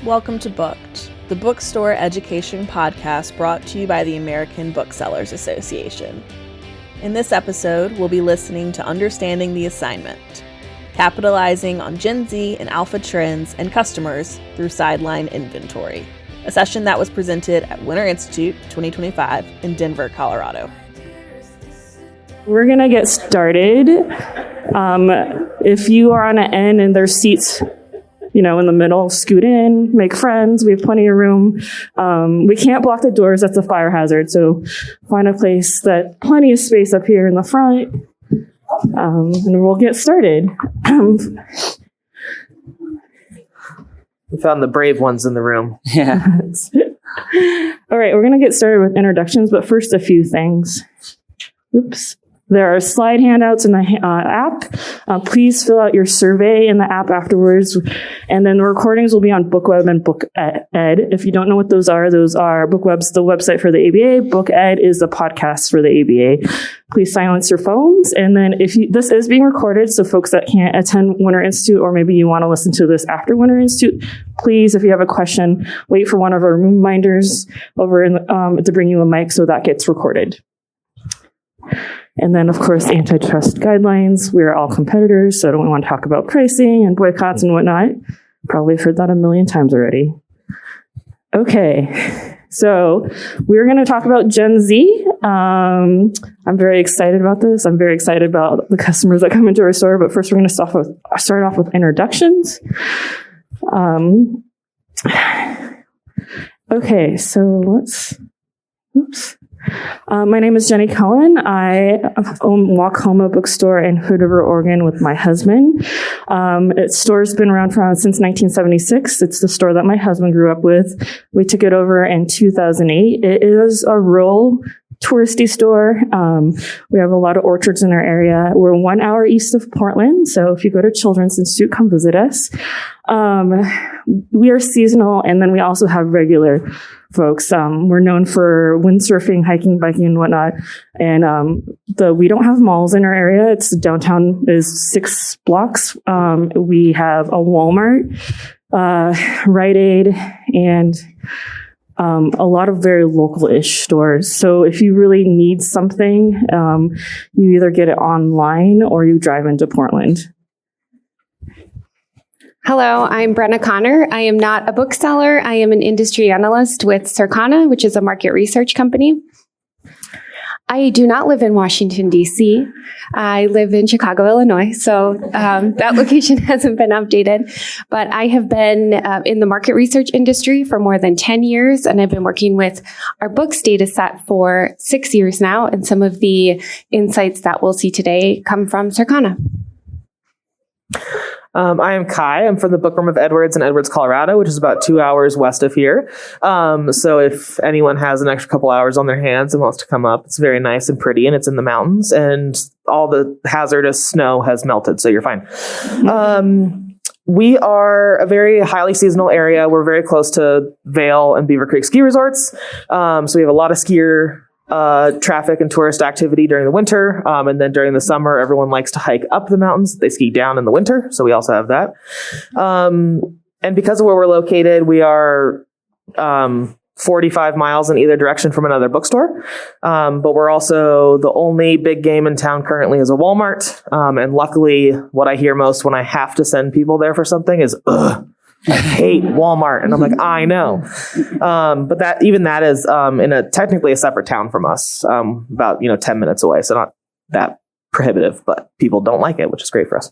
Welcome to Booked, the bookstore education podcast brought to you by the American Booksellers Association. In this episode, we'll be listening to Understanding the Assignment, capitalizing on Gen Z and Alpha trends and customers through sideline inventory, a session that was presented at Winter Institute 2025 in Denver, Colorado. We're going to get started. If you are on an end and there's seats, in the middle, scoot in, make friends. We have plenty of room. We can't block the doors. That's a fire hazard. So find a place that plenty of space up here in the front. And we'll get started. We found the brave ones in the room. Yeah. All right, we're going to get started with introductions, but first a few things. Oops. There are slide handouts in the app. Please fill out your survey in the app afterwards. And then the recordings will be on BookWeb and BookEd. If you don't know what those are BookWeb's the website for the ABA. BookEd is the podcast for the ABA. Please silence your phones. And then this is being recorded, so folks that can't attend Winter Institute, or maybe you want to listen to this after Winter Institute, please, if you have a question, wait for one of our reminders over to bring you a mic so that gets recorded. And then, of course, antitrust guidelines. We're all competitors, so I don't want to talk about pricing and boycotts and whatnot. Probably heard that a million times already. Okay, so we're going to talk about Gen Z. I'm very excited about this. I'm very excited about the customers that come into our store, but first we're going to start off with introductions. Okay, so oops. My name is Jenny Cohen. I own Walk-Homa Bookstore in Hood River, Oregon with my husband. Its store's been around since 1976. It's the store that my husband grew up with. We took it over in 2008. It is a rural touristy store. We have a lot of orchards in our area. We're 1 hour east of Portland, so if you go to Children's Institute, come visit us. We are seasonal, and then we also have regular folks. We're known for windsurfing, hiking, biking, and whatnot. And we don't have malls in our area. It's downtown is 6 blocks. We have a Walmart, Rite Aid, and a lot of very local-ish stores. So if you really need something, you either get it online or you drive into Portland. Hello, I'm Brenna Connor. I am not a bookseller. I am an industry analyst with Circana, which is a market research company. I do not live in Washington, D.C. I live in Chicago, Illinois, so that location hasn't been updated. But I have been in the market research industry for more than 10 years, and I've been working with our books data set for 6 years now, and some of the insights that we'll see today come from Circana. I am Kai. I'm from the Bookroom of Edwards in Edwards, Colorado, which is about 2 hours west of here. So if anyone has an extra couple hours on their hands and wants to come up, it's very nice and pretty, and it's in the mountains, and all the hazardous snow has melted, so you're fine. We are a very highly seasonal area. We're very close to Vail and Beaver Creek ski resorts. So we have a lot of skier traffic and tourist activity during the winter. And then during the summer, everyone likes to hike up the mountains. They ski down in the winter. So we also have that. And because of where we're located, we are 45 miles in either direction from another bookstore. But we're also the only big game in town currently is a Walmart. And luckily, what I hear most when I have to send people there for something is, ugh, I hate Walmart. And I'm like, I know. But that is in technically a separate town from us, about 10 minutes away. So not that prohibitive, but people don't like it, which is great for us.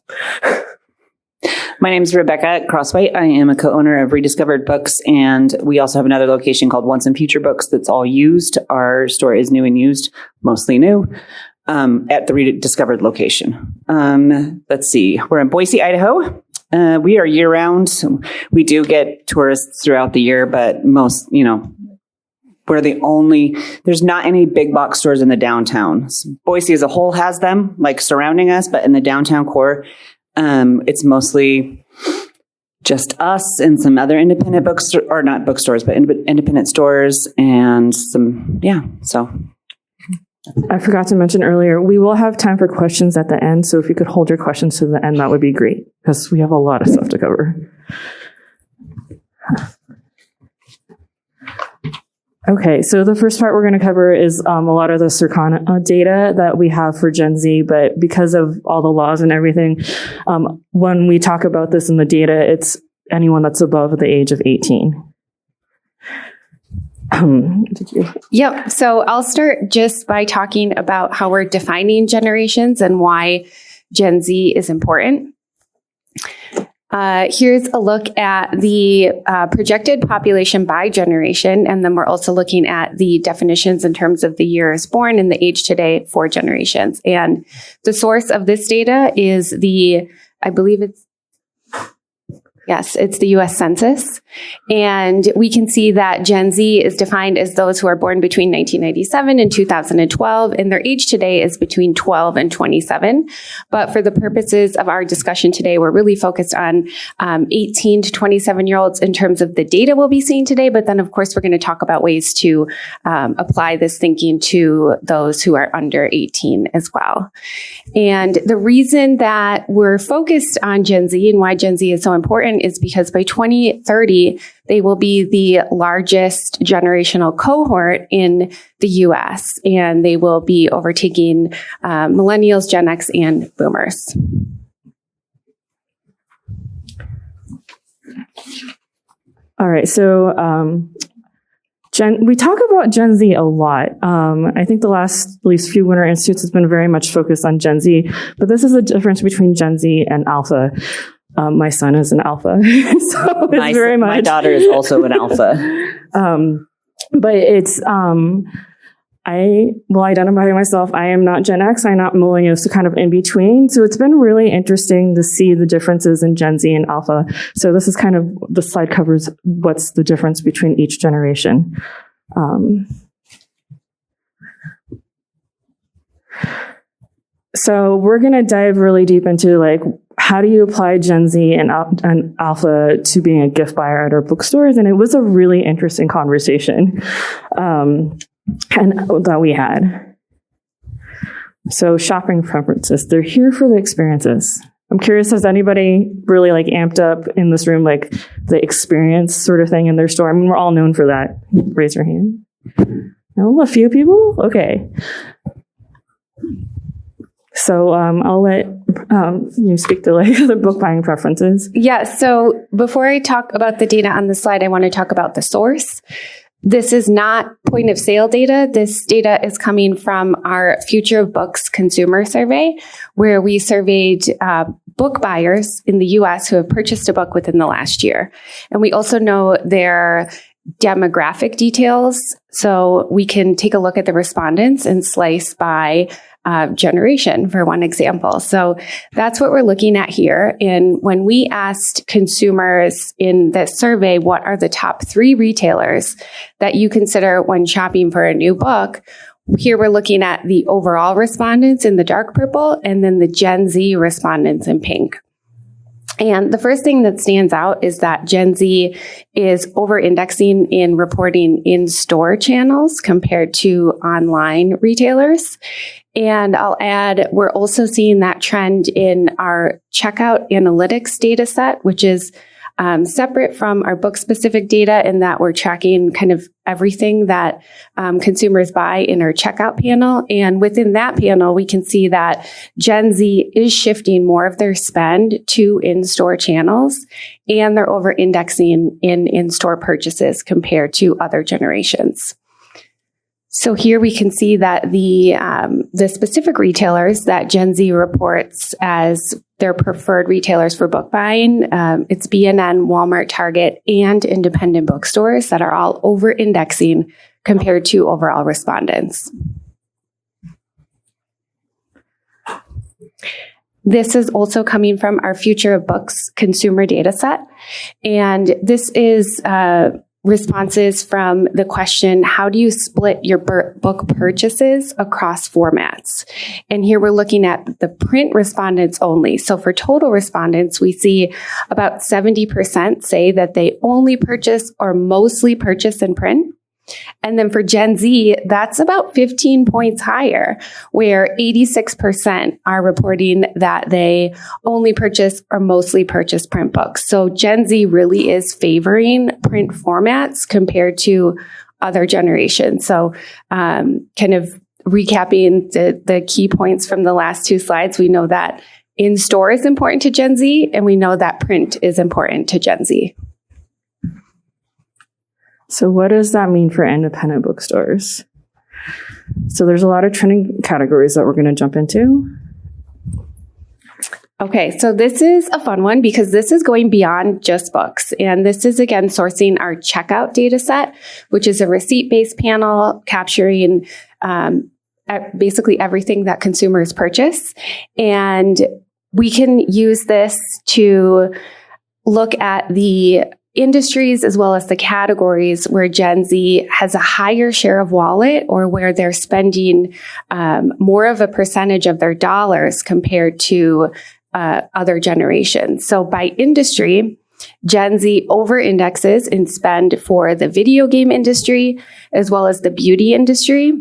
My name is Rebecca Crosswhite. I am a co-owner of Rediscovered Books, and we also have another location called Once and Future Books that's all used. Our store is new and used, mostly new, at the Rediscovered location. Let's see. We're in Boise, Idaho. We are year-round. We do get tourists throughout the year, but most, we're the only, there's not any big box stores in the downtown. Boise as a whole has them, like surrounding us, but in the downtown core, it's mostly just us and some other independent bookstores, or not bookstores, but independent stores and so. I forgot to mention earlier, we will have time for questions at the end. So if you could hold your questions to the end, that would be great, because we have a lot of stuff to cover. Okay, so the first part we're going to cover is a lot of the Circana data that we have for Gen Z, but because of all the laws and everything, when we talk about this in the data, it's anyone that's above the age of 18. Yep. So I'll start just by talking about how we're defining generations and why Gen Z is important. Here's a look at the projected population by generation, and then we're also looking at the definitions in terms of the years born and the age today for generations. And the source of this data is I believe it's the U.S. Census. And we can see that Gen Z is defined as those who are born between 1997 and 2012, and their age today is between 12 and 27. But for the purposes of our discussion today, we're really focused on 18 to 27-year-olds in terms of the data we'll be seeing today. But then, of course, we're going to talk about ways to apply this thinking to those who are under 18 as well. And the reason that we're focused on Gen Z and why Gen Z is so important is because by 2030, they will be the largest generational cohort in the U.S., and they will be overtaking millennials, Gen X, and boomers. All right, so we talk about Gen Z a lot. I think the last at least few Winter Institutes has been very much focused on Gen Z, but this is the difference between Gen Z and Alpha. My son is an Alpha, so it's very much. My daughter is also an Alpha. But it's, I will identify myself. I am not Gen X. I'm not millennial, so kind of in between. So it's been really interesting to see the differences in Gen Z and Alpha. So this is kind of, the slide covers what's the difference between each generation. So we're going to dive really deep into like, how do you apply Gen Z and Alpha to being a gift buyer at our bookstores? And it was a really interesting conversation and that we had. So shopping preferences, they're here for the experiences. I'm curious, has anybody really like amped up in this room, like the experience sort of thing in their store? I mean, we're all known for that. Raise your hand. No, a few people? Okay. So I'll let you speak to like the book buying preferences. Yeah. So before I talk about the data on the slide, I want to talk about the source. This is not point of sale data. This data is coming from our Future of Books consumer survey, where we surveyed book buyers in the U.S. who have purchased a book within the last year. And we also know their demographic details. So we can take a look at the respondents and slice by generation, for one example. So that's what we're looking at here. And when we asked consumers in this survey, what are the top 3 retailers that you consider when shopping for a new book? Here we're looking at the overall respondents in the dark purple and then the Gen Z respondents in pink. And the first thing that stands out is that Gen Z is over-indexing in reporting in-store channels compared to online retailers. And I'll add, we're also seeing that trend in our checkout analytics data set, which is separate from our book-specific data in that we're tracking kind of everything that consumers buy in our checkout panel. And within that panel, we can see that Gen Z is shifting more of their spend to in-store channels, and they're over-indexing in in-store purchases compared to other generations. So here we can see that the specific retailers that Gen Z reports as their preferred retailers for book buying, it's B&N, Walmart, Target, and independent bookstores that are all over-indexing compared to overall respondents. This is also coming from our Future of Books consumer data set. And this is responses from the question, how do you split your book purchases across formats? And here we're looking at the print respondents only. So for total respondents, we see about 70% say that they only purchase or mostly purchase in print. And then for Gen Z, that's about 15 points higher, where 86% are reporting that they only purchase or mostly purchase print books. So Gen Z really is favoring print formats compared to other generations. So kind of recapping the key points from the last two slides, we know that in-store is important to Gen Z, and we know that print is important to Gen Z. So what does that mean for independent bookstores? So there's a lot of trending categories that we're going to jump into. Okay, so this is a fun one because this is going beyond just books. And this is, again, sourcing our checkout data set, which is a receipt-based panel capturing basically everything that consumers purchase. And we can use this to look at the industries as well as the categories where Gen Z has a higher share of wallet or where they're spending more of a percentage of their dollars compared to other generations. So by industry, Gen Z over-indexes in spend for the video game industry as well as the beauty industry.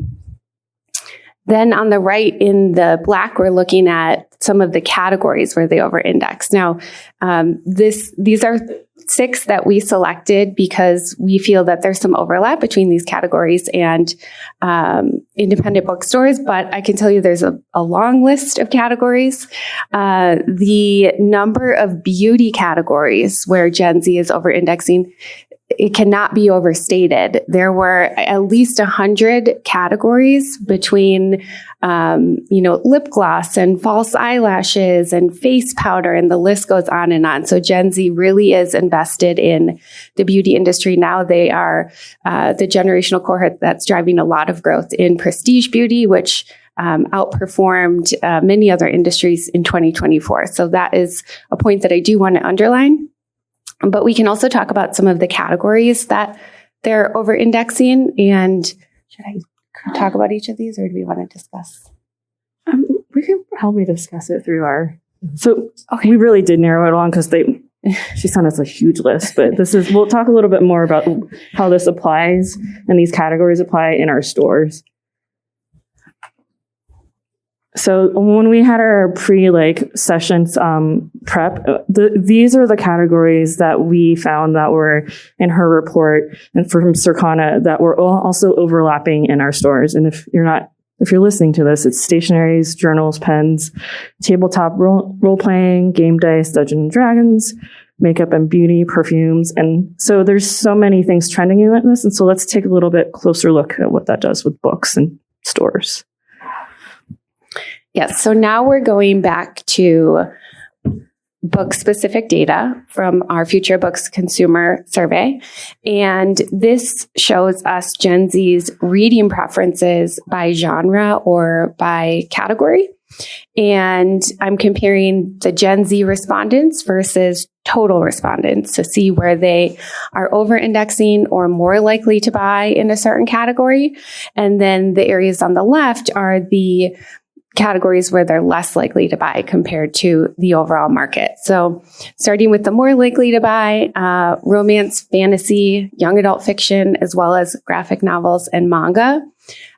Then on the right in the black, we're looking at some of the categories where they over-index. Now, these are 6 that we selected because we feel that there's some overlap between these categories and independent bookstores, but I can tell you there's a long list of categories. The number of beauty categories where Gen Z is over-indexing, it cannot be overstated. There were at least 100 categories between, lip gloss and false eyelashes and face powder, and the list goes on and on. So Gen Z really is invested in the beauty industry now. They are the generational cohort that's driving a lot of growth in prestige beauty, which outperformed many other industries in 2024. So that is a point that I do want to underline. But we can also talk about some of the categories that they're over-indexing. And should I talk about each of these, or do we want to discuss? We can probably discuss it through our... So we really did narrow it on because she sent us a huge list. But we'll talk a little bit more about how this applies and these categories apply in our stores. So when we had our sessions prep, these are the categories that we found that were in her report and from Circana that were also overlapping in our stores. And if you're listening to this, it's stationaries, journals, pens, tabletop role-playing, game dice, Dungeons & Dragons, makeup and beauty, perfumes. And so there's so many things trending in this. And so let's take a little bit closer look at what that does with books and stores. Yes, so now we're going back to book-specific data from our Future Books consumer survey. And this shows us Gen Z's reading preferences by genre or by category. And I'm comparing the Gen Z respondents versus total respondents to see where they are over-indexing or more likely to buy in a certain category. And then the areas on the left are the categories where they're less likely to buy compared to the overall market. So starting with the more likely to buy, romance, fantasy, young adult fiction, as well as graphic novels and manga.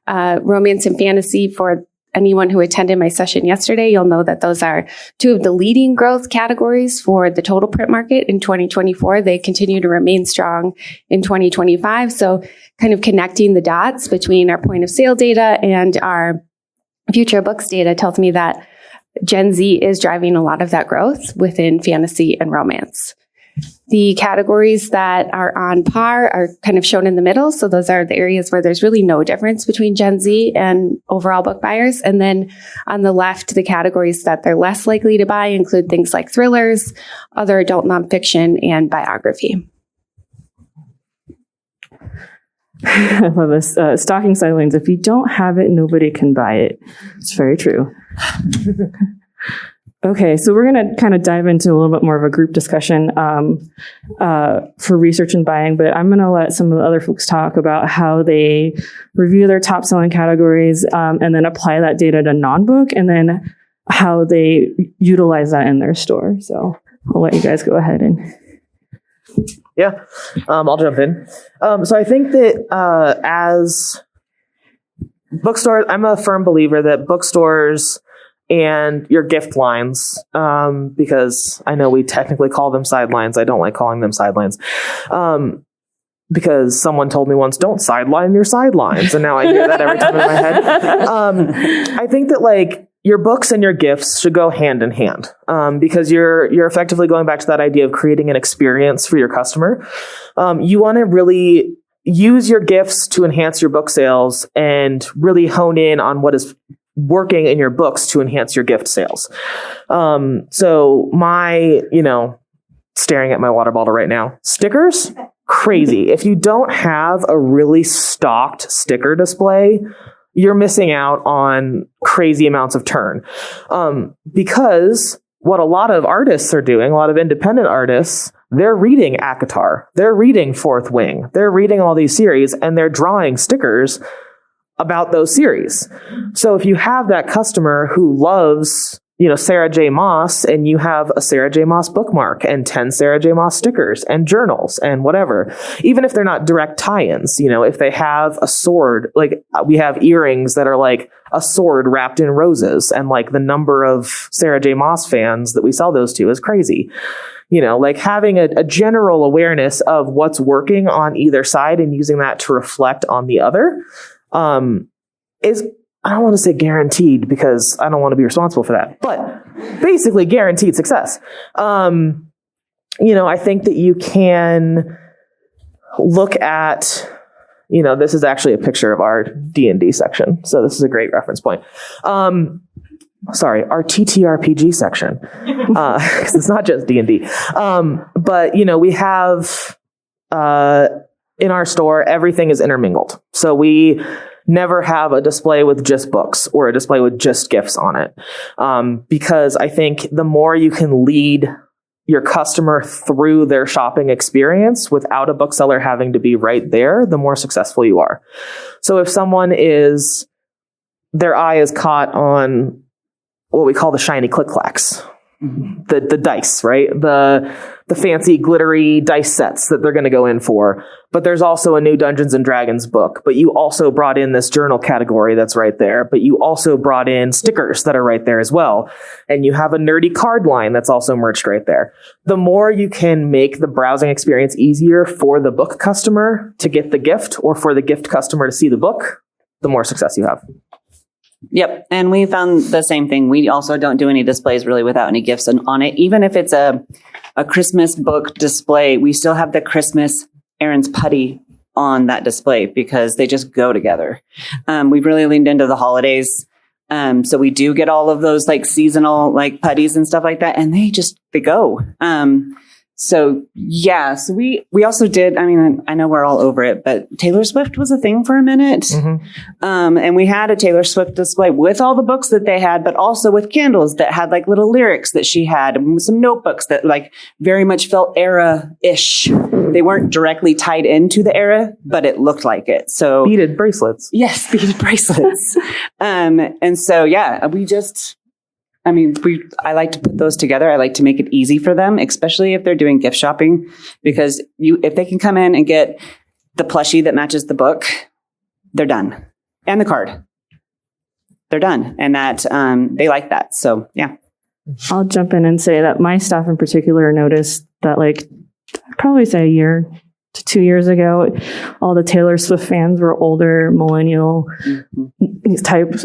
Romance and fantasy, for anyone who attended my session yesterday, you'll know that those are 2 of the leading growth categories for the total print market in 2024. They continue to remain strong in 2025. So kind of connecting the dots between our point of sale data and our Future Books data tells me that Gen Z is driving a lot of that growth within fantasy and romance. The categories that are on par are kind of shown in the middle. So those are the areas where there's really no difference between Gen Z and overall book buyers. And then on the left, the categories that they're less likely to buy include things like thrillers, other adult nonfiction, and biography. I love this. Stocking sidelines. If you don't have it, nobody can buy it. It's very true. Okay, so we're going to kind of dive into a little bit more of a group discussion for research and buying, but I'm going to let some of the other folks talk about how they review their top selling categories and then apply that data to non-book, and then how they utilize that in their store. So I'll let you guys go ahead and... Yeah, I'll jump in. So I think that as bookstores, I'm a firm believer that bookstores and your gift lines, because I know we technically call them sidelines. I don't like calling them sidelines. because someone told me once, don't sideline your sidelines. And now I hear that every time in my head. I think that like your books and your gifts should go hand in hand, because you're effectively going back to that idea of creating an experience for your customer. You want to really use your gifts to enhance your book sales and really hone in on what is working in your books to enhance your gift sales. So staring at my water bottle right now, stickers, crazy. If you don't have a really stocked sticker display, you're missing out on crazy amounts of turn. Because what a lot of artists are doing, a lot of independent artists, they're reading ACOTAR, they're reading Fourth Wing, they're reading all these series, and they're drawing stickers about those series. So if you have that customer who loves, Sarah J. Maas, and you have a Sarah J. Maas bookmark and 10 Sarah J. Maas stickers and journals and whatever, even if they're not direct tie-ins, if they have a sword, like we have earrings that are like a sword wrapped in roses, and like the number of Sarah J. Maas fans that we sell those to is crazy. Like having a general awareness of what's working on either side and using that to reflect on the other is, I don't want to say guaranteed because I don't want to be responsible for that, but basically guaranteed success. I think that you can look at, this is actually a picture of our D&D section. So this is a great reference point. Our TTRPG section, because it's not just D&D. But, we have, in our store, everything is intermingled. So we never have a display with just books or a display with just gifts on it. Because I think the more you can lead your customer through their shopping experience without a bookseller having to be right there, the more successful you are. So if their eye is caught on what we call the shiny click-clacks, the dice, right? The fancy glittery dice sets that they're going to go in for. But there's also a new Dungeons and Dragons book, but you also brought in this journal category that's right there, but you also brought in stickers that are right there as well. And you have a nerdy card line that's also merged right there. The more you can make the browsing experience easier for the book customer to get the gift, or for the gift customer to see the book, the more success you have. Yep. And we found the same thing. We also don't do any displays really without any gifts on it. Even if it's a Christmas book display, we still have the Christmas Aaron's Putty on that display because they just go together. We've really leaned into the holidays. So we do get all of those like seasonal like putties and stuff like that. And they go. So we also did, I know we're all over it, but Taylor Swift was a thing for a minute. Mm-hmm. And we had a Taylor Swift display with all the books that they had, but also with candles that had like little lyrics that she had, and some notebooks that like very much felt era-ish. They weren't directly tied into the era, but it looked like it. So beaded bracelets. Yes, beaded bracelets. And so, I like to put those together. I like to make it easy for them, especially if they're doing gift shopping, because if they can come in and get the plushie that matches the book, they're done. And the card. They're done. And that, they like that. So, yeah. I'll jump in and say that my staff in particular noticed that I'd probably say a year to 2 years ago, all the Taylor Swift fans were older, millennial types.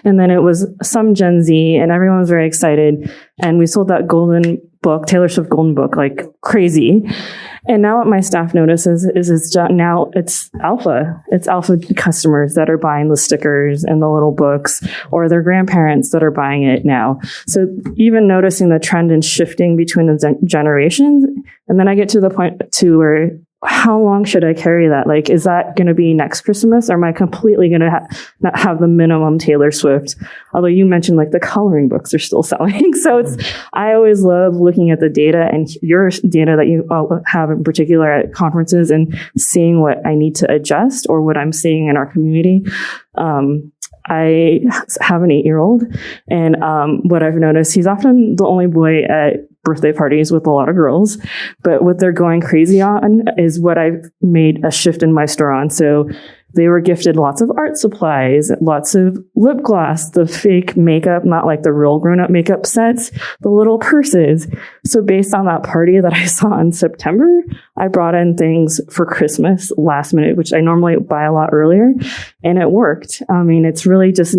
And then it was some Gen Z, and everyone was very excited. And we sold that golden book, Taylor Swift golden book, like crazy. And now what my staff notices is now it's alpha. It's alpha customers that are buying the stickers and the little books, or their grandparents that are buying it now. So even noticing the trend and shifting between the generations. And then I get to the point to where, how long should I carry that? Like, is that going to be next Christmas, or am I completely going to not have the minimum Taylor Swift? Although you mentioned like the coloring books are still selling. So I always love looking at the data and your data that you have in particular at conferences and seeing what I need to adjust or what I'm seeing in our community. I have an 8-year-old, and what I've noticed, he's often the only boy at birthday parties with a lot of girls, but what they're going crazy on is what I've made a shift in my store on. So They were gifted lots of art supplies, lots of lip gloss, the fake makeup, not like the real grown-up makeup sets, the little purses. So based on that party that I saw in September, I brought in things for Christmas last minute, which I normally buy a lot earlier, and it worked. I mean, it's really just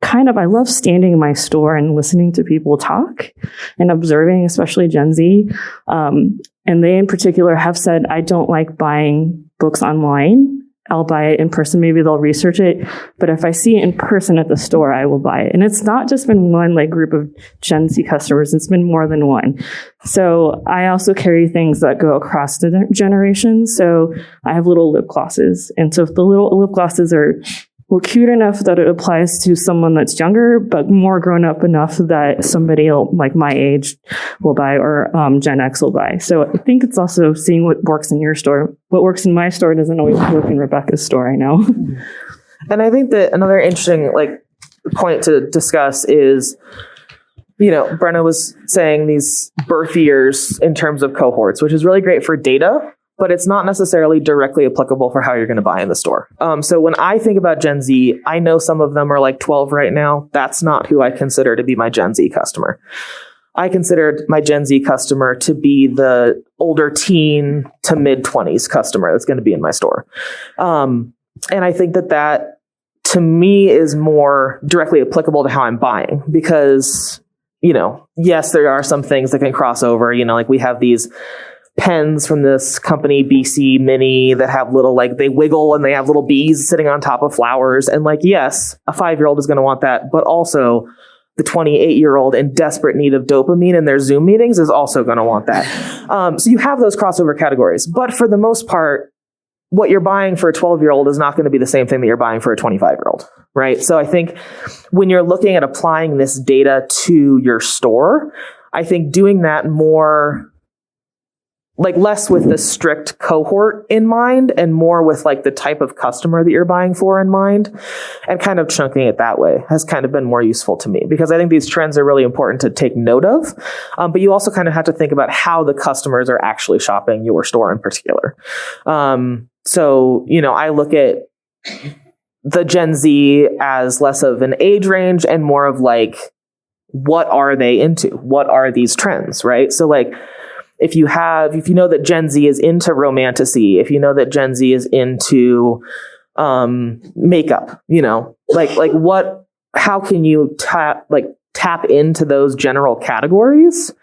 I love standing in my store and listening to people talk and observing, especially Gen Z. And they in particular have said, I don't like buying books online. I'll buy it in person. Maybe they'll research it. But if I see it in person at the store, I will buy it. And it's not just been one group of Gen Z customers. It's been more than one. So I also carry things that go across the generations. So I have little lip glosses. And so if the little lip glosses are cute enough that it applies to someone that's younger, but more grown up enough that somebody like my age will buy, or Gen X will buy. So I think it's also seeing what works in your store. What works in my store doesn't always work in Rebecca's store, I know. And I think that another interesting point to discuss is, Brenna was saying these birth years in terms of cohorts, which is really great for data, but it's not necessarily directly applicable for how you're going to buy in the store. So when I think about Gen Z, I know some of them are 12 right now. That's not who I consider to be my Gen Z customer. I considered my Gen Z customer to be the older teen to mid 20s customer that's going to be in my store. And I think that to me is more directly applicable to how I'm buying, because, yes, there are some things that can cross over, we have these pens from this company, BC Mini, that have little, they wiggle and they have little bees sitting on top of flowers. And yes, a 5-year-old is going to want that, but also the 28-year-old in desperate need of dopamine in their Zoom meetings is also going to want that. So you have those crossover categories, but for the most part, what you're buying for a 12-year-old is not going to be the same thing that you're buying for a 25-year-old, right? So I think when you're looking at applying this data to your store, I think doing that more less with the strict cohort in mind and more with the type of customer that you're buying for in mind, and kind of chunking it that way has kind of been more useful to me, because I think these trends are really important to take note of. But you also kind of have to think about how the customers are actually shopping your store in particular. So, I look at the Gen Z as less of an age range and more of what are they into? What are these trends, right? So if you know that Gen Z is into romantasy, if you know that Gen Z is into makeup, how can you tap into those general categories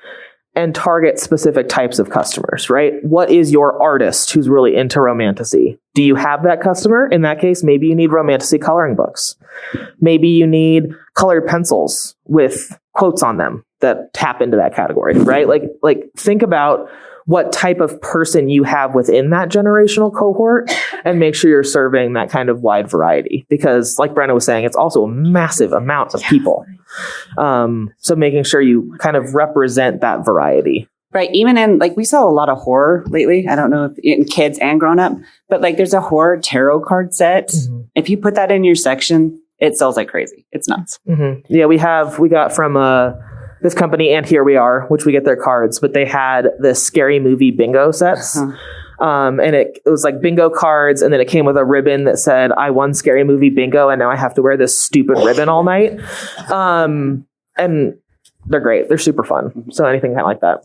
and target specific types of customers, right? What is your artist who's really into romantasy? Do you have that customer? In that case, maybe you need romantasy coloring books. Maybe you need colored pencils with quotes on them that tap into that category, right? Think about what type of person you have within that generational cohort and make sure you're serving that kind of wide variety, because like Brenna was saying, it's also a massive amount of people. So making sure you kind of represent that variety. Right. Even in, we saw a lot of horror lately. I don't know if in kids and grown up, but there's a horror tarot card set. Mm-hmm. If you put that in your section, it sells like crazy. It's nuts. Mm-hmm. Yeah, we got from this company, and Here We Are, which we get their cards, but they had this scary movie bingo sets. Uh-huh. And it was bingo cards, and then it came with a ribbon that said, I won scary movie bingo, and now I have to wear this stupid ribbon all night. And they're great. They're super fun. So anything kind of like that.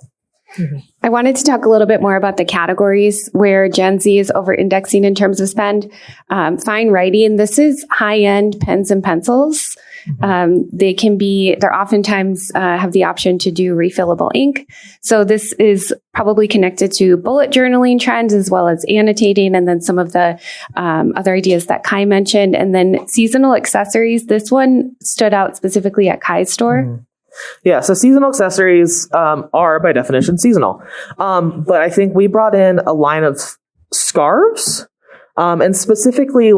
Mm-hmm. I wanted to talk a little bit more about the categories where Gen Z is over-indexing in terms of spend. Fine writing. This is high-end pens and pencils. Mm-hmm. They're oftentimes have the option to do refillable ink. So this is probably connected to bullet journaling trends as well as annotating, and then some of the other ideas that Kai mentioned. And then seasonal accessories. This one stood out specifically at Kai's store. Mm-hmm. Yeah, so seasonal accessories are by definition seasonal. But I think we brought in a line of scarves and specifically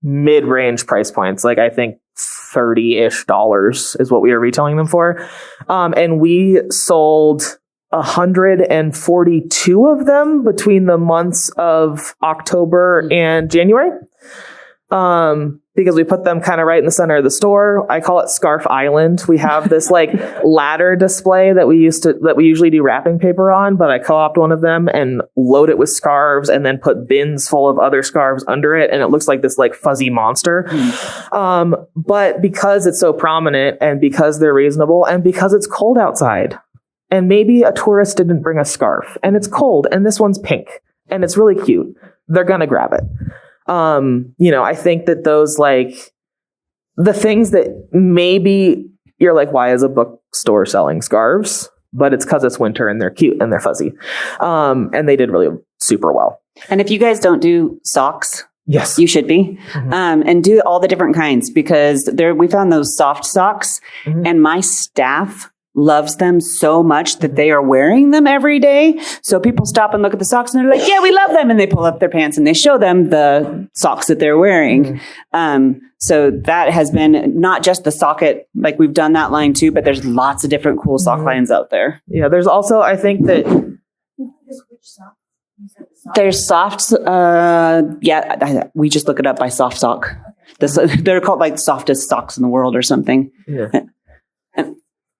mid-range price points. I think $30-ish is what we were retailing them for. And we sold 142 of them between the months of October and January. because we put them kind of right in the center of the store. I call it Scarf Island. We have this like ladder display that we usually do wrapping paper on, but I co-opt one of them and load it with scarves and then put bins full of other scarves under it. And it looks like this like fuzzy monster. But because it's so prominent and because they're reasonable and because it's cold outside and maybe a tourist didn't bring a scarf and it's cold and this one's pink and it's really cute, they're going to grab it. I think that those like the things that maybe you're like, why is a bookstore selling scarves? But it's because it's winter and they're cute and they're fuzzy. And they did really super well. And if you guys don't do socks, yes, you should be, and do all the different kinds because we found those soft socks and my staff loves them so much that they are wearing them every day. So people stop and look at the socks and they're like, yeah, we love them. And they pull up their pants and they show them the socks that they're wearing. So that has been not just the socket, like we've done that line too, but there's lots of different cool sock lines out there. Yeah. There's also, I think that there's softs. We just look it up by soft sock. They're called like softest socks in the world or something. Yeah.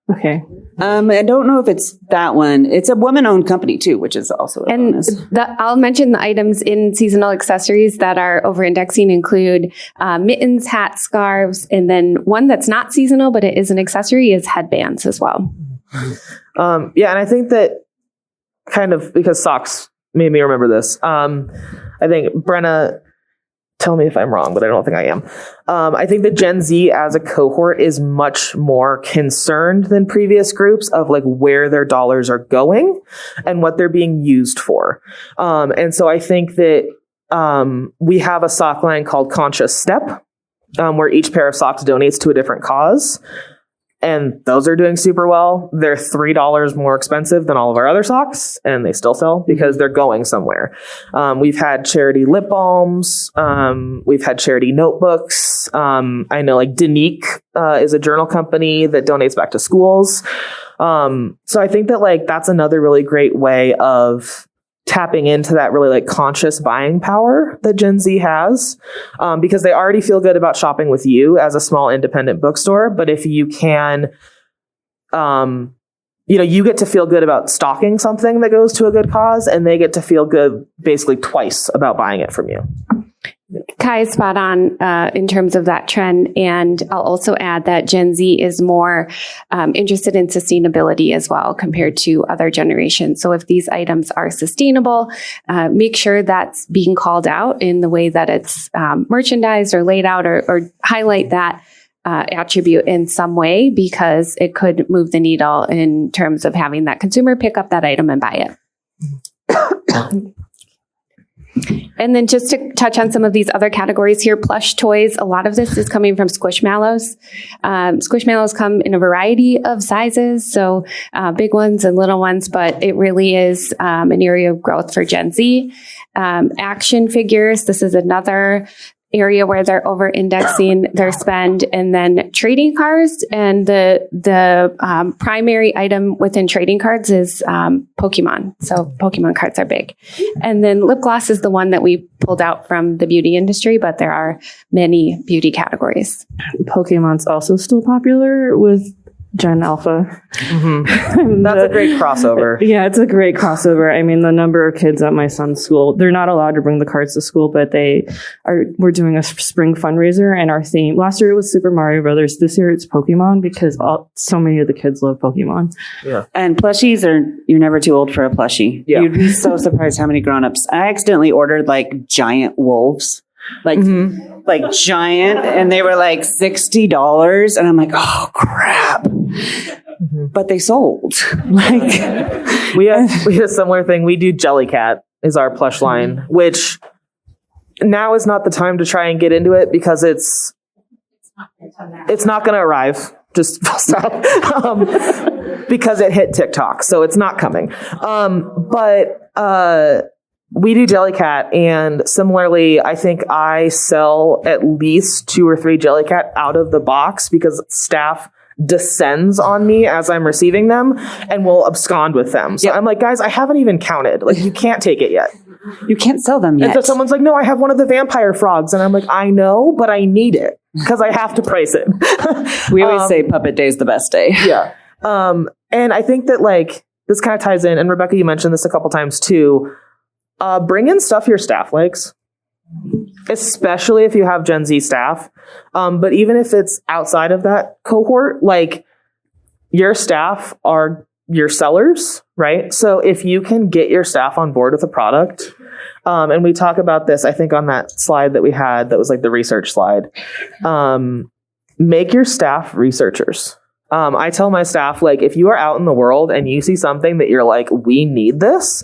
Okay. I don't know if it's that one. It's a woman-owned company too, which is also a bonus. I'll mention the items in seasonal accessories that are over-indexing include mittens, hats, scarves, and then one that's not seasonal, but it is an accessory, is headbands as well. And I think that kind of because socks made me remember this. I think Brenna, tell me if I'm wrong, but I don't think I am. I think that Gen Z as a cohort is much more concerned than previous groups of like where their dollars are going and what they're being used for. And so I think that we have a sock line called Conscious Step, where each pair of socks donates to a different cause. And those are doing super well. They're $3 more expensive than all of our other socks, and they still sell because they're going somewhere. We've had charity lip balms. We've had charity notebooks. I know like Danique is a journal company that donates back to schools. So I think that like that's another really great way of tapping into that really like conscious buying power that Gen Z has, because they already feel good about shopping with you as a small independent bookstore. But if you can, you get to feel good about stocking something that goes to a good cause, and they get to feel good basically twice about buying it from you. Kai is spot on in terms of that trend. And I'll also add that Gen Z is more interested in sustainability as well compared to other generations. So if these items are sustainable, make sure that's being called out in the way that it's merchandised or laid out, or highlight that attribute in some way, because it could move the needle in terms of having that consumer pick up that item and buy it. And then just to touch on some of these other categories here, plush toys, a lot of this is coming from Squishmallows. Squishmallows come in a variety of sizes, so big ones and little ones, but it really is an area of growth for Gen Z. Action figures, this is another area where they're over-indexing their spend. And then trading cards, and the primary item within trading cards is Pokemon. So Pokemon cards are big. And then lip gloss is the one that we pulled out from the beauty industry, but there are many beauty categories. Pokemon's also still popular with Gen Alpha. That's a great crossover. Yeah, it's a great crossover. I mean, the number of kids at my son's school, they're not allowed to bring the cards to school, but we're doing a spring fundraiser, and our theme last year it was Super Mario Brothers. This year it's Pokemon, because so many of the kids love Pokemon. Yeah. And plushies you're never too old for a plushie. Yeah. You'd be so surprised how many grown-ups. I accidentally ordered like giant wolves. Like giant, and they were like $60, and I'm like, oh crap. But they sold. Like we had a similar thing. We do Jellycat is our plush line, which now is not the time to try and get into it because it's not going to arrive. Just full stop. Because it hit TikTok, so it's not coming. We do Jellycat, and similarly, I think I sell at least 2 or 3 Jellycat out of the box because staff descends on me as I'm receiving them and will abscond with them. So I'm like, guys, I haven't even counted. Like, you can't take it yet. You can't sell them yet. And so someone's like, no, I have one of the vampire frogs. And I'm like, I know, but I need it because I have to price it. We always say puppet day is the best day. Yeah. And I think that like this kind of ties in, and Rebecca, you mentioned this a couple times too. Bring in stuff your staff likes, especially if you have Gen Z staff. But even if it's outside of that cohort, like your staff are your sellers, right? So if you can get your staff on board with a product, and we talk about this, I think on that slide that we had, that was like the research slide, make your staff researchers. I tell my staff, like, if you are out in the world and you see something that you're like, we need this,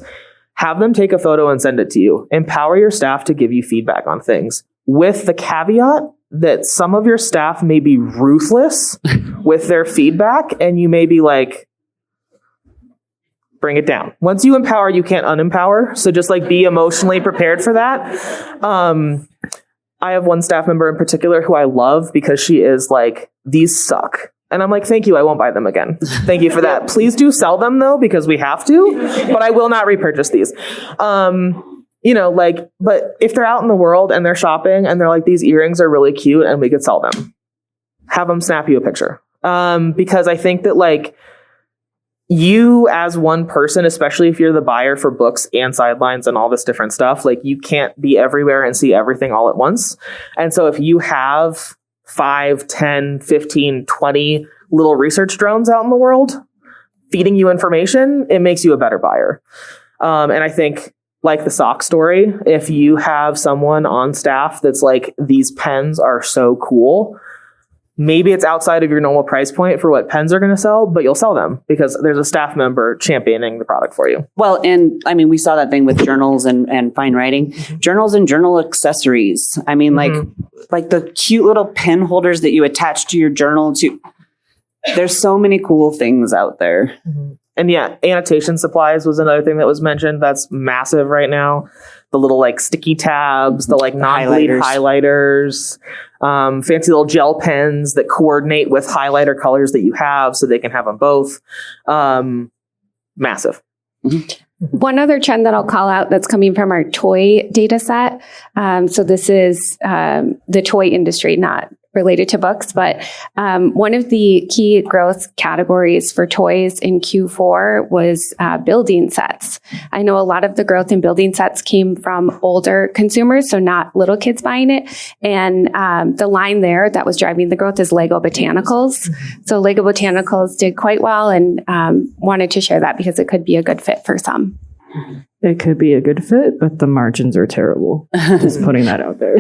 have them take a photo and send it to you. Empower your staff to give you feedback on things, with the caveat that some of your staff may be ruthless with their feedback, and you may be like, bring it down. Once you empower, you can't unempower. So just like be emotionally prepared for that. I have one staff member in particular who I love because she is like, these suck. And I'm like, thank you. I won't buy them again. Thank you for that. Please do sell them though, because we have to, but I will not repurchase these. You know, like, but if they're out in the world and they're shopping and they're like, these earrings are really cute and we could sell them, have them snap you a picture. Because I think that like you as one person, especially if you're the buyer for books and sidelines and all this different stuff, like you can't be everywhere and see everything all at once. And so if you have 5, 10, 15, 20 little research drones out in the world feeding you information, it makes you a better buyer. And I think, like the sock story, if you have someone on staff that's like, these pens are so cool, maybe it's outside of your normal price point for what pens are going to sell, but you'll sell them because there's a staff member championing the product for you. Well, and I mean, we saw that thing with journals and fine writing, journals and journal accessories. I mean, like the cute little pen holders that you attach to your journal to. There's so many cool things out there. And yeah, annotation supplies was another thing that was mentioned. That's massive right now. The little like sticky tabs, the like non-bleed highlighters, fancy little gel pens that coordinate with highlighter colors that you have so they can have them both. Massive. One other trend that I'll call out that's coming from our toy data set. So this is the toy industry, not related to books, but one of the key growth categories for toys in Q4 was building sets. I know a lot of the growth in building sets came from older consumers, so not little kids buying it. And the line there that was driving the growth is Lego Botanicals. So Lego Botanicals did quite well, and wanted to share that because it could be a good fit for some. It could be a good fit, but the margins are terrible. Just putting that out there.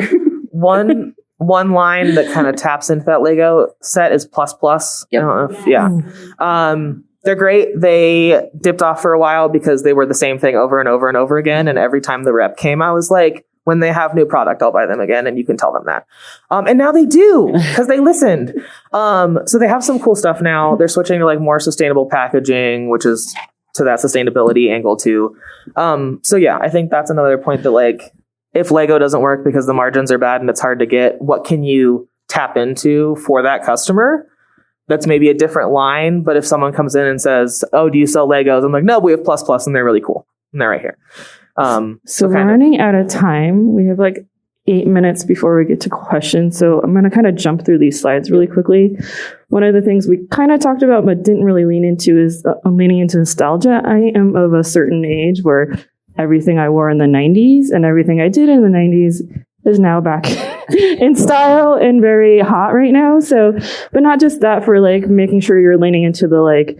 One line that kind of taps into that Lego set is Plus Plus. Yep. I don't know if, they're great. They dipped off for a while because they were the same thing over and over and over again. And every time the rep came, I was like, when they have new product, I'll buy them again. And you can tell them that. And now they do because they listened. So they have some cool stuff now. They're switching to like more sustainable packaging, which is to that sustainability angle too. So yeah, I think that's another point that like, if Lego doesn't work because the margins are bad and it's hard to get, what can you tap into for that customer? That's maybe a different line. But if someone comes in and says, oh, do you sell Legos? I'm like, no, we have Plus Plus and they're really cool. And they're right here. So we're running out of time. We have like 8 minutes before we get to questions. So I'm going to kind of jump through these slides really quickly. One of the things we kind of talked about but didn't really lean into is leaning into nostalgia. I am of a certain age where everything I wore in the 90s and everything I did in the 90s is now back in style and very hot right now. So, but not just that, for like making sure you're leaning into the like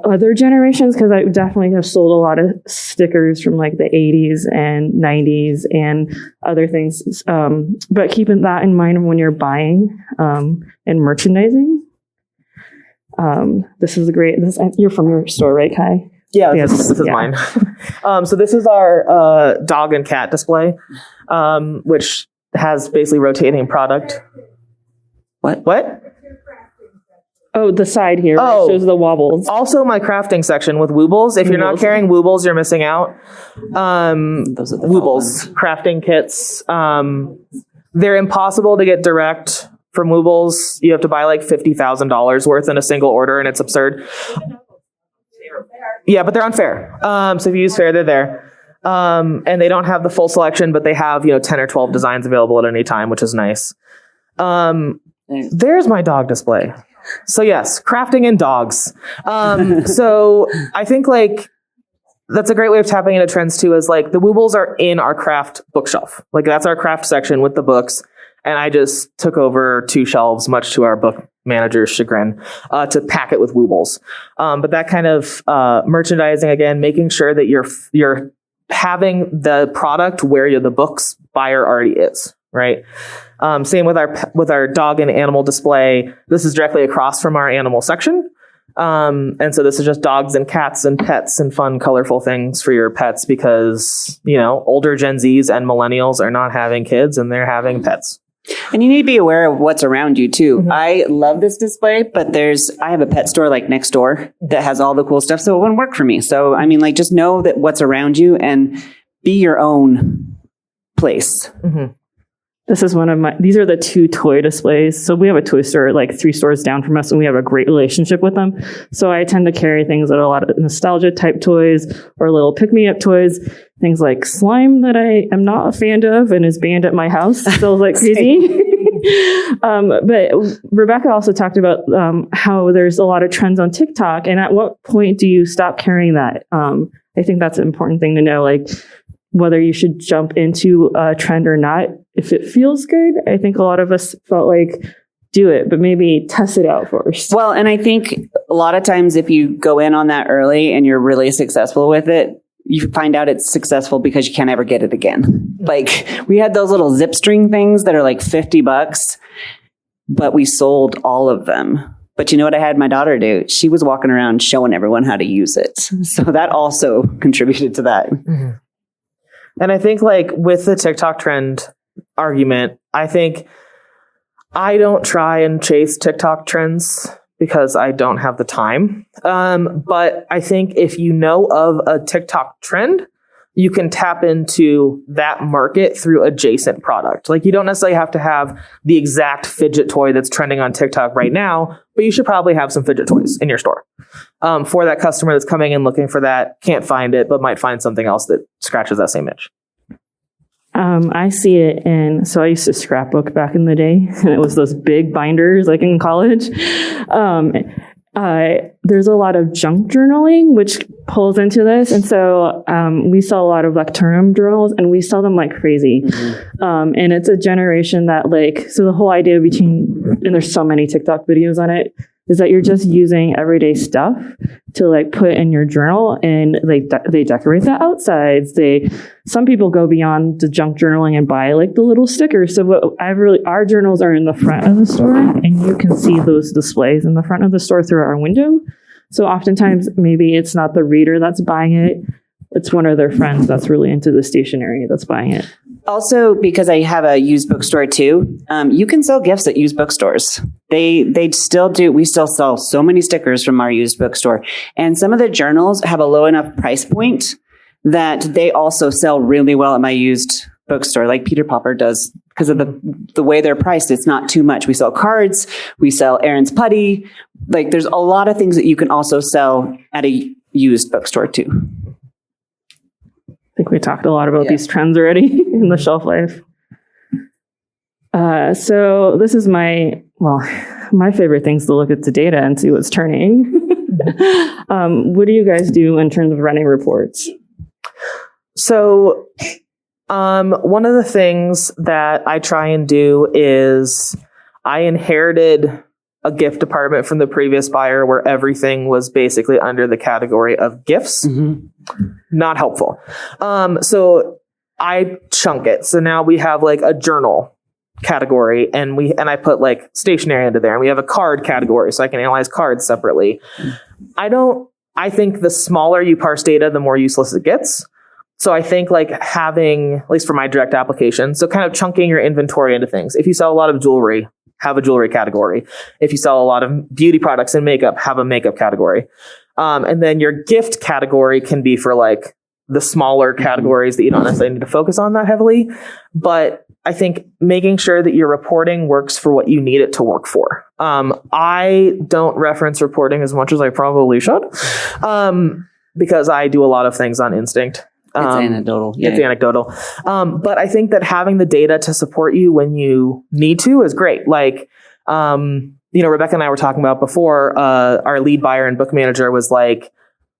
other generations, because I definitely have sold a lot of stickers from like the 80s and 90s and other things. But keeping that in mind when you're buying and merchandising. This is great. You're from your store, right, Kai? Yeah, this is mine. So this is our dog and cat display, which has basically rotating product. What? Oh, the side here shows the wobbles. Also my crafting section with Woobles. If you're not carrying Woobles, you're missing out. Those are the Woobles crafting kits. They're impossible to get direct from Woobles. You have to buy like $50,000 worth in a single order, and it's absurd. Yeah, but they're on Fair. So if you use Fair, they're there. And they don't have the full selection, but they have, 10 or 12 designs available at any time, which is nice. There's my dog display. So yes, crafting and dogs. So I think like that's a great way of tapping into trends too, is like the Woobles are in our craft bookshelf. Like that's our craft section with the books. And I just took over 2 shelves, much to our book manager's chagrin, to pack it with Woobles. But that kind of merchandising, again, making sure that you're having the product where the books buyer already is, right? Same with our dog and animal display. This is directly across from our animal section. And so this is just dogs and cats and pets and fun, colorful things for your pets because, older Gen Zs and millennials are not having kids and they're having pets. And you need to be aware of what's around you too. Mm-hmm. I love this display, but I have a pet store like next door that has all the cool stuff. So it wouldn't work for me. So, just know that what's around you and be your own place. Mm-hmm. This is these are the 2 toy displays. So we have a toy store like 3 stores down from us and we have a great relationship with them. So I tend to carry things that are a lot of nostalgia type toys or little pick-me-up toys, things like slime that I am not a fan of and is banned at my house. Sells like crazy. But Rebecca also talked about how there's a lot of trends on TikTok. And at what point do you stop carrying that? I think that's an important thing to know, like whether you should jump into a trend or not. If it feels good, I think a lot of us felt like do it, but maybe test it out first. Well, and I think a lot of times if you go in on that early and you're really successful with it, you find out it's successful because you can't ever get it again. Like we had those little zip string things that are like $50, but we sold all of them. But you know what I had my daughter do? She was walking around showing everyone how to use it. So that also contributed to that. Mm-hmm. And I think like with the TikTok trend argument, I think I don't try and chase TikTok trends because I don't have the time. But I think if you know of a TikTok trend, you can tap into that market through adjacent product. Like you don't necessarily have to have the exact fidget toy that's trending on TikTok right now, but you should probably have some fidget toys in your store for that customer that's coming in looking for that, can't find it, but might find something else that scratches that same itch. I see it so I used to scrapbook back in the day, and it was those big binders like in college. There's a lot of junk journaling, which pulls into this. And so we sell a lot of Lecturnum journals, and we sell them like crazy. Mm-hmm. And it's a generation that so the whole idea and there's so many TikTok videos on it, is that you're just using everyday stuff to like put in your journal, and they decorate the outsides. Some people go beyond the junk journaling and buy like the little stickers. So our journals are in the front of the store, and you can see those displays in the front of the store through our window. So oftentimes maybe it's not the reader that's buying it. It's one of their friends that's really into the stationery that's buying it. Also, because I have a used bookstore too, you can sell gifts at used bookstores. They still do. We still sell so many stickers from our used bookstore. And some of the journals have a low enough price point that they also sell really well at my used bookstore, like Peter Popper does, because of the way they're priced. It's not too much. We sell cards. We sell Aaron's putty. Like there's a lot of things that you can also sell at a used bookstore too. I think we talked a lot about these trends already in the shelf life. So this is my favorite things to look at the data and see what's turning. What do you guys do in terms of running reports? So one of the things that I try and do is I inherited a gift department from the previous buyer where everything was basically under the category of gifts. Mm-hmm. Not helpful. So I chunk it. So now we have like a journal category, and I put like stationery into there, and we have a card category, so I can analyze cards separately. I think the smaller you parse data, the more useless it gets. So I think like having, at least for my direct application, so kind of chunking your inventory into things. If you sell a lot of jewelry, have a jewelry category. If you sell a lot of beauty products and makeup, have a makeup category. And then your gift category can be for like the smaller categories that you don't necessarily need to focus on that heavily. But I think making sure that your reporting works for what you need it to work for. I don't reference reporting as much as I probably should, because I do a lot of things on instinct. It's anecdotal. Yeah. It's anecdotal. But I think that having the data to support you when you need to is great. Like, Rebecca and I were talking about before, our lead buyer and book manager was like,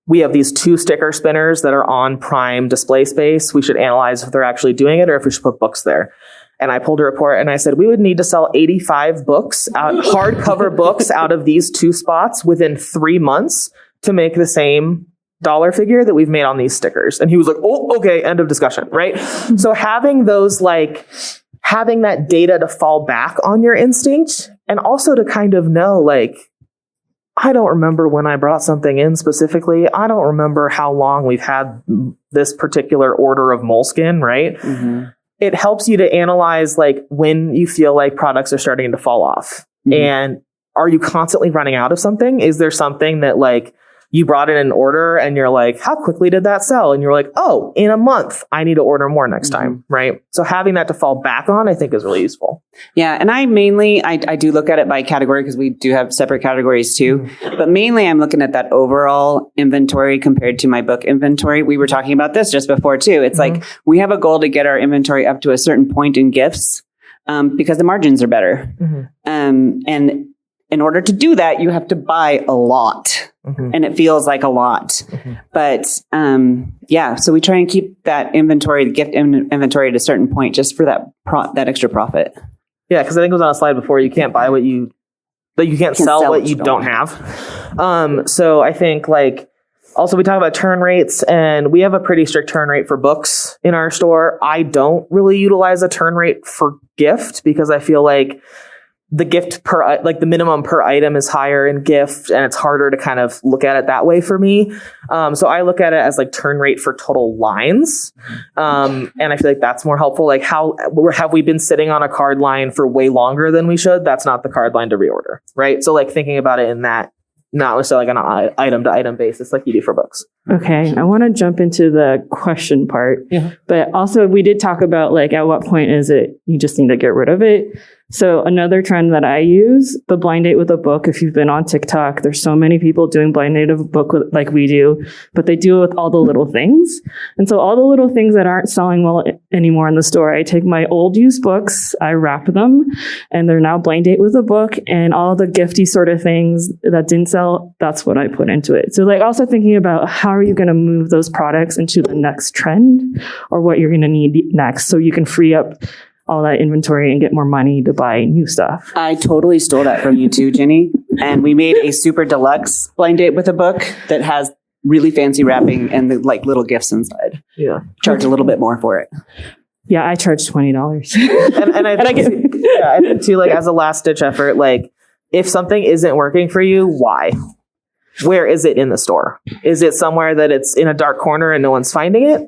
we have these 2 sticker spinners that are on prime display space. We should analyze if they're actually doing it or if we should put books there. And I pulled a report and I said, we would need to sell 85 books, hardcover books out of these 2 spots within 3 months to make the same dollar figure that we've made on these stickers. And he was like, oh, okay, end of discussion, right? So having that data to fall back on your instinct and also to kind of know, like, I don't remember when I brought something in specifically. I don't remember how long we've had this particular order of moleskin, right? Mm-hmm. It helps you to analyze, like, when you feel like products are starting to fall off. Mm-hmm. And are you constantly running out of something? Is there something that, like, you brought in an order and you're like, how quickly did that sell? And you're like, oh, in a month, I need to order more next time, right? So having that to fall back on, I think, is really useful. Yeah. And I do look at it by category because we do have separate categories too. Mm-hmm. But mainly I'm looking at that overall inventory compared to my book inventory. We were talking about this just before too. It's like we have a goal to get our inventory up to a certain point in gifts because the margins are better. Mm-hmm. And in order to do that, you have to buy a lot. Mm-hmm. And it feels like a lot. Mm-hmm. But so we try and keep that inventory, the gift inventory at a certain point just for that extra profit. Yeah, because I think it was on a slide before, you can't buy what you can't sell what you don't have. So I think, like, also we talk about turn rates, and we have a pretty strict turn rate for books in our store. I don't really utilize a turn rate for gift because I feel like the gift the minimum per item is higher in gift, and it's harder to kind of look at it that way for me. So I look at it as like turn rate for total lines. And I feel like that's more helpful. Like, have we been sitting on a card line for way longer than we should? That's not the card line to reorder, right? So, like, thinking about it in that, not necessarily like on an item to item basis like you do for books. Okay. I want to jump into the question part, but also we did talk about, like, at what point is it you just need to get rid of it? So another trend that I use, the blind date with a book. If you've been on TikTok, there's so many people doing blind date of a book like we do, but they do it with all the little things. And so all the little things that aren't selling well anymore in the store, I take my old used books, I wrap them, and they're now blind date with a book, and all the gifty sort of things that didn't sell, that's what I put into it. So, like, also thinking about how are you going to move those products into the next trend or what you're going to need next so you can free up all that inventory and get more money to buy new stuff. I totally stole that from you too, Jenny. And we made a super deluxe blind date with a book that has really fancy wrapping and the, like, little gifts inside. Yeah. Charge a little bit more for it. Yeah, I charge $20. and I think too, like, as a last ditch effort, like, if something isn't working for you, why? Where is it in the store? Is it somewhere that it's in a dark corner and no one's finding it?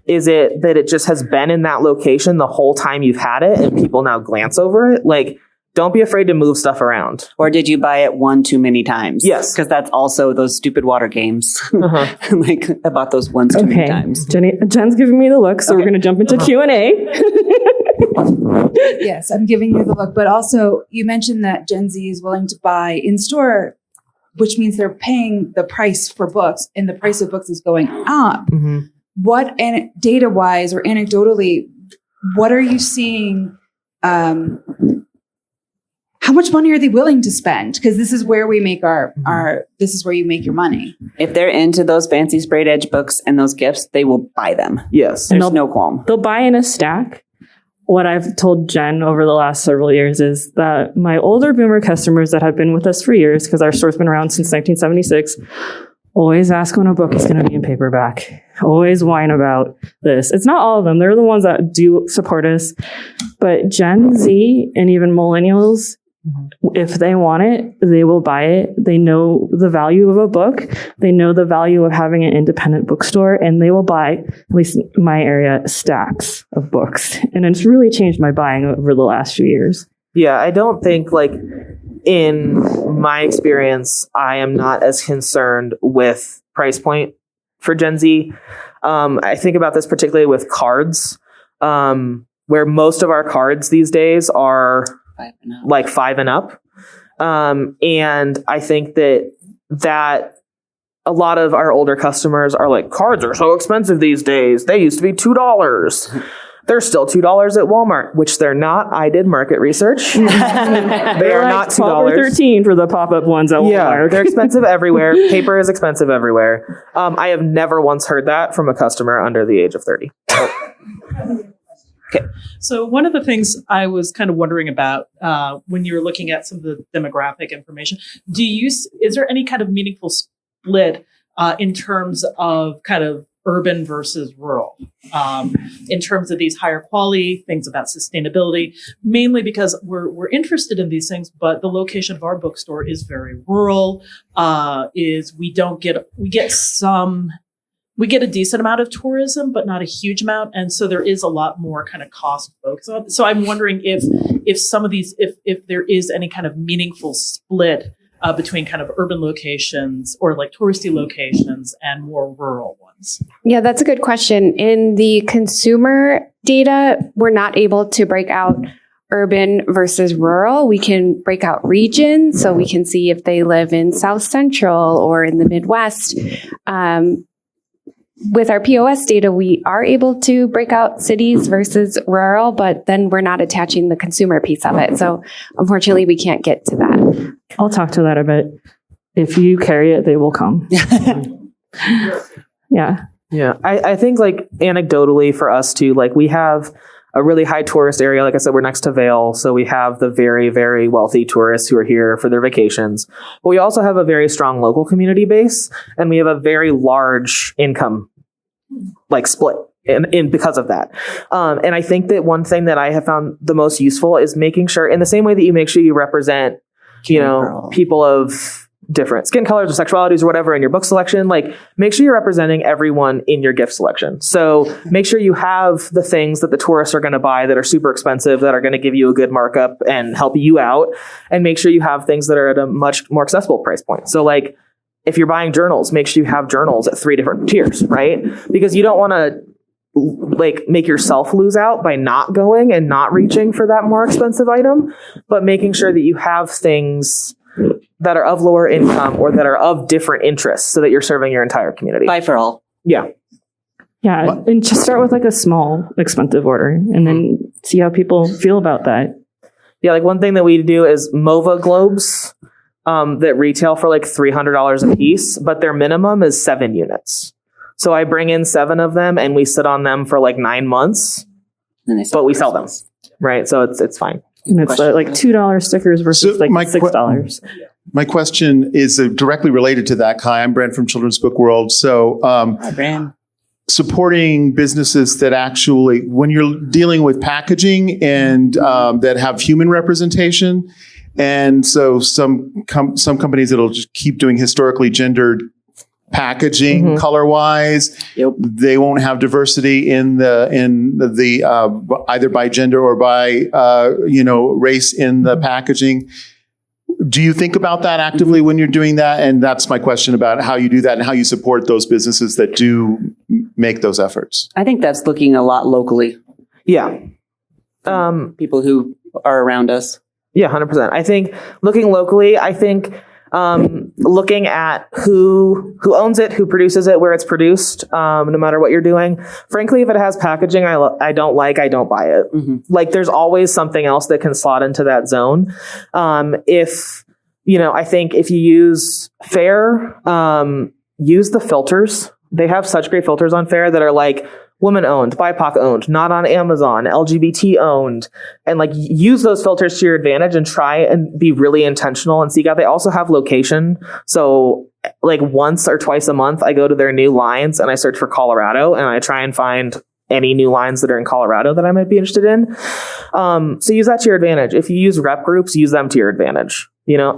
Is it that it just has been in that location the whole time you've had it and people now glance over it? Like, don't be afraid to move stuff around. Or did you buy it one too many times? Yes. Because that's also those stupid water games. Like, I bought those ones too many times. Jen's giving me the look, so we're going to jump into Q&A. Yes, I'm giving you the look. But also, you mentioned that Gen Z is willing to buy in store, which means they're paying the price for books, and the price of books is going up. Mm-hmm. What, data-wise or anecdotally, what are you seeing? How much money are they willing to spend? Because this is where we make this is where you make your money. If they're into those fancy sprayed edge books and those gifts, they will buy them. Yes. There's no qualm. They'll buy in a stack. What I've told Jen over the last several years is that my older boomer customers that have been with us for years, because our store's been around since 1976, always ask when a book is going to be in paperback. Always whine about this. It's not all of them. They're the ones that do support us. But Gen Z and even millennials, if they want it, they will buy it. They know the value of a book. They know the value of having an independent bookstore, and they will buy, at least in my area, stacks of books. And it's really changed my buying over the last few years. Yeah, I don't think, like, in my experience, I am not as concerned with price point for Gen Z. I think about this particularly with cards, where most of our cards these days are like 5 and up. And I think that a lot of our older customers are like, cards are so expensive these days. They used to be $2. They're still $2 at Walmart, which they're not. I did market research. They are not $2. 12 or 13 for the pop-up ones at Walmart. Yeah, they're expensive everywhere. Paper is expensive everywhere. I have never once heard that from a customer under the age of 30. Okay. So one of the things I was kind of wondering about when you were looking at some of the demographic information, is there any kind of meaningful split in terms of kind of urban versus rural, in terms of these higher quality things about sustainability, mainly because we're interested in these things, but the location of our bookstore is very rural, we get a decent amount of tourism, but not a huge amount. And so there is a lot more kind of cost focus on it. So I'm wondering if some of these, if there is any kind of meaningful split between kind of urban locations or like touristy locations and more rural ones. Yeah, that's a good question. In the consumer data, we're not able to break out urban versus rural. We can break out regions, so we can see if they live in South Central or in the Midwest. With our POS data, we are able to break out cities versus rural, but then we're not attaching the consumer piece of it. So unfortunately, we can't get to that. I'll talk to that a bit. If you carry it, they will come. Yeah. Yeah. I think like anecdotally for us too, like we have a really high tourist area. Like I said, we're next to Vail. So we have the very, very wealthy tourists who are here for their vacations. But we also have a very strong local community base, and we have a very large income like split in because of that. And I think that one thing that I have found the most useful is making sure, in the same way that you make sure you represent, people of different skin colors or sexualities or whatever in your book selection, like make sure you're representing everyone in your gift selection. So make sure you have the things that the tourists are going to buy that are super expensive, that are going to give you a good markup and help you out. And make sure you have things that are at a much more accessible price point. So like, if you're buying journals, make sure you have journals at 3 different tiers, right? Because you don't want to like make yourself lose out by not going and not reaching for that more expensive item, but making sure that you have things that are of lower income or that are of different interests so that you're serving your entire community. Buy for all. Yeah. Yeah. What? And just start with like a small, expensive order and then see how people feel about that. Yeah. Like one thing that we do is MOVA globes that retail for like $300 a piece, but their minimum is 7 units. So I bring in 7 of them and we sit on them for like 9 months, but we sell them. Right. So it's fine. And it's like $2 stickers versus like $6. My question is directly related to that, Kai. I'm Brent from Children's Book World. So, Hi, Brand. supporting businesses that actually, when you're dealing with packaging and that have human representation, and so some companies that'll just keep doing historically gendered packaging color-wise. Yep. They won't have diversity in the either by gender or by race in the packaging. Do you think about that actively when you're doing that? And that's my question about how you do that and how you support those businesses that do make those efforts. I think that's looking a lot locally. Yeah. People who are around us. Yeah, 100%. I think looking locally, looking at who owns it, who produces it, where it's produced, no matter what you're doing. Frankly, if it has packaging I don't buy it. Mm-hmm. Like there's always something else that can slot into that zone. I think if you use Fair, use the filters. They have such great filters on Fair that are like woman owned, BIPOC owned, not on Amazon, LGBT owned, and like use those filters to your advantage and try and be really intentional and seek out. They also have location. So like once or twice a month, I go to their new lines and I search for Colorado and I try and find any new lines that are in Colorado that I might be interested in. So use that to your advantage. If you use rep groups, use them to your advantage.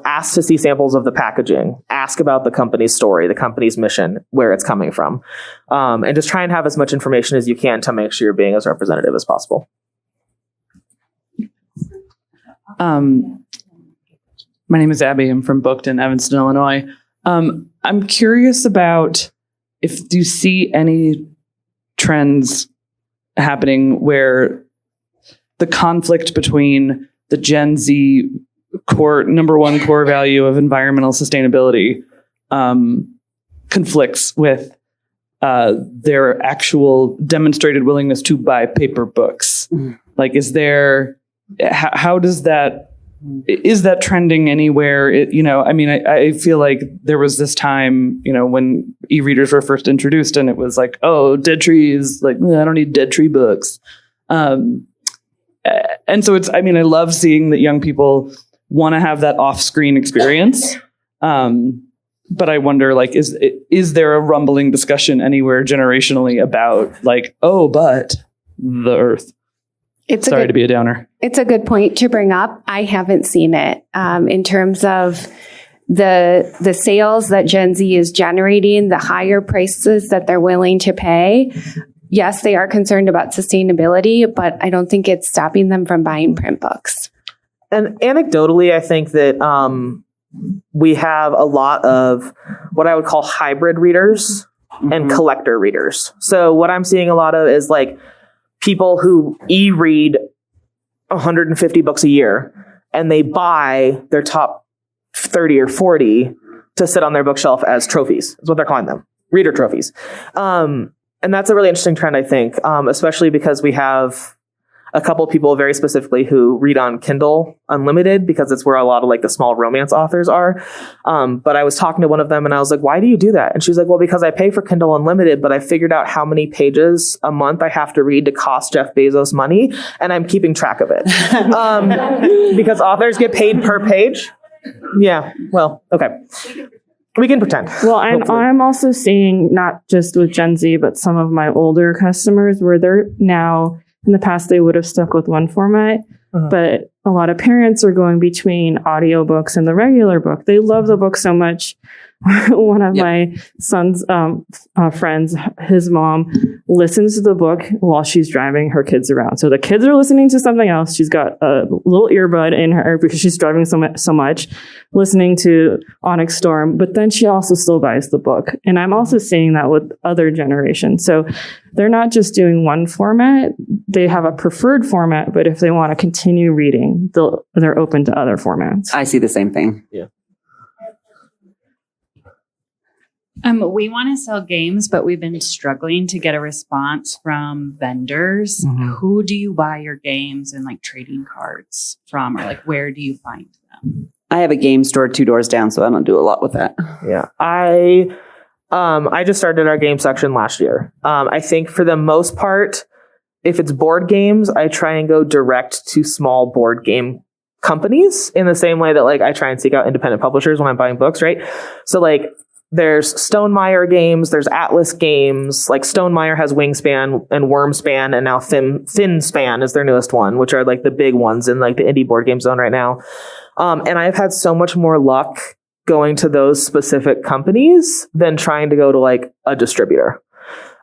Ask to see samples of the packaging, ask about the company's story, the company's mission, where it's coming from, and just try and have as much information as you can to make sure you're being as representative as possible. My name is Abby. I'm from Booked in Evanston, Illinois. I'm curious about if you see any trends happening where the conflict between the Gen Z number one core value of environmental sustainability kind conflicts with their actual demonstrated willingness to buy paper books. Like, how does that, is that trending anywhere? I feel like there was this time, when e-readers were first introduced and it was like, oh, dead trees, like, I don't need dead tree books. And so I love seeing that young people want to have that off-screen experience. But I wonder, like, is there a rumbling discussion anywhere generationally about, like, oh, but the Earth? Sorry to be a downer. It's a good point to bring up. I haven't seen it in terms of the sales that Gen Z is generating, the higher prices that they're willing to pay. Yes, they are concerned about sustainability, but I don't think it's stopping them from buying print books. And anecdotally, I think that we have a lot of what I would call hybrid readers and collector readers. So what I'm seeing a lot of is like people who e-read 150 books a year and they buy their top 30 or 40 to sit on their bookshelf as trophies. That's what they're calling them, reader trophies. And that's a really interesting trend, I think, especially because we have a couple of people very specifically who read on Kindle Unlimited because it's where a lot of like the small romance authors are. But I was talking to one of them and I was like, why do you do that? And she was like, well, because I pay for Kindle Unlimited, but I figured out how many pages a month I have to read to cost Jeff Bezos money. And I'm keeping track of it because authors get paid per page. Yeah. Well, okay. We can pretend. Well, and I'm also seeing not just with Gen Z, but some of my older customers where they're now, in the past, they would have stuck with one format, but a lot of parents are going between audiobooks and the regular book. They love the book so much. One of my son's friends, his mom, listens to the book while she's driving her kids around. So the kids are listening to something else. She's got a little earbud in her because she's driving so much, listening to Onyx Storm. But then she also still buys the book. And I'm also seeing that with other generations. So they're not just doing one format. They have a preferred format, but if they want to continue reading, they're open to other formats. I see the same thing. Yeah. We want to sell games, but we've been struggling to get a response from vendors. Who do you buy your games and like trading cards from, or like where do you find them? I have a game store 2 doors down, so I don't do a lot with that. Yeah. I just started our game section last year. I think for the most part, if it's board games, I try and go direct to small board game companies in the same way that like I try and seek out independent publishers when I'm buying books, right? So like there's Stonemaier games, there's Atlas games, like Stonemaier has Wingspan and Wormspan, and now Thinspan is their newest one, which are like the big ones in like the indie board game zone right now. And I've had so much more luck going to those specific companies than trying to go to like a distributor.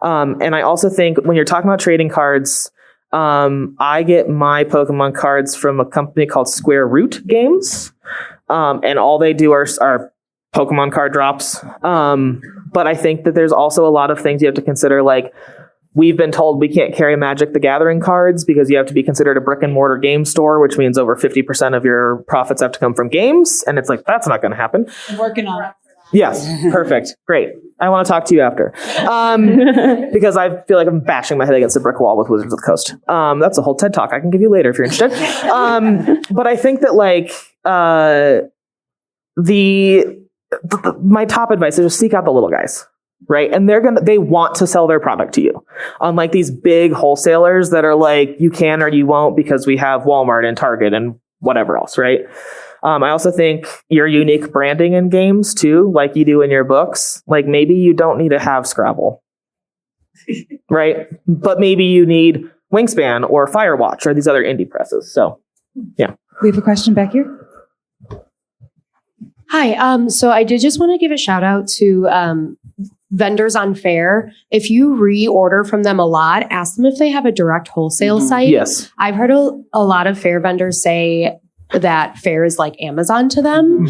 And I also think when you're talking about trading cards, I get my Pokemon cards from a company called Square Root Games. And all they do are Pokemon card drops. But I think that there's also a lot of things you have to consider. Like we've been told we can't carry Magic the Gathering cards because you have to be considered a brick-and-mortar game store, which means over 50% of your profits have to come from games. And it's like, that's not going to happen. I'm working on it. Yes. Perfect. Great. I want to talk to you after. Because I feel like I'm bashing my head against a brick wall with Wizards of the Coast. That's a whole TED talk I can give you later if you're interested. But I think that like, my top advice is just seek out the little guys, right? And they want to sell their product to you. Unlike these big wholesalers that are like, you can or you won't because we have Walmart and Target and whatever else, right? I also think your unique branding in games too, like you do in your books, like maybe you don't need to have Scrabble, right? But maybe you need Wingspan or Firewatch or these other indie presses. So, yeah. We have a question back here. Hi. So I did just want to give a shout out to vendors on Fair. If you reorder from them a lot, ask them if they have a direct wholesale site. Yes. I've heard a lot of Fair vendors say that Fair is like Amazon to them.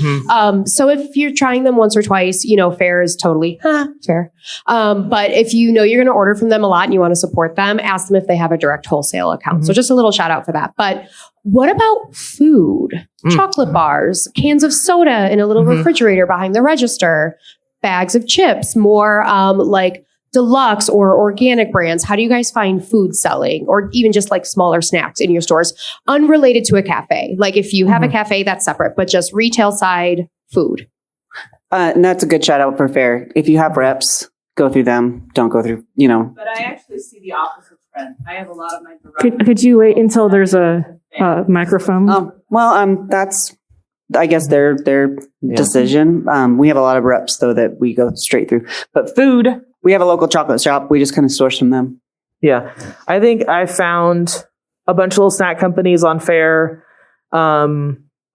So if you're trying them once or twice, Fair is totally fair. But if you know you're going to order from them a lot and you want to support them, ask them if they have a direct wholesale account. So just a little shout out for that. But what about food? Chocolate bars, cans of soda in a little refrigerator behind the register. bags of chips, more like deluxe or organic brands? How do you guys find food selling or even just like smaller snacks in your stores unrelated to a cafe? Like if you have a cafe, that's separate, but just retail side food. And that's a good shout out for fair. If you have reps, go through them. Don't go through, But I actually see the opposite trend. I have a lot of my Could you wait until there's a microphone? That's, I guess, their decision. We have a lot of reps though that we go straight through. But food, we have a local chocolate shop. We just kind of source from them. Yeah. I think I found a bunch of little snack companies on Fair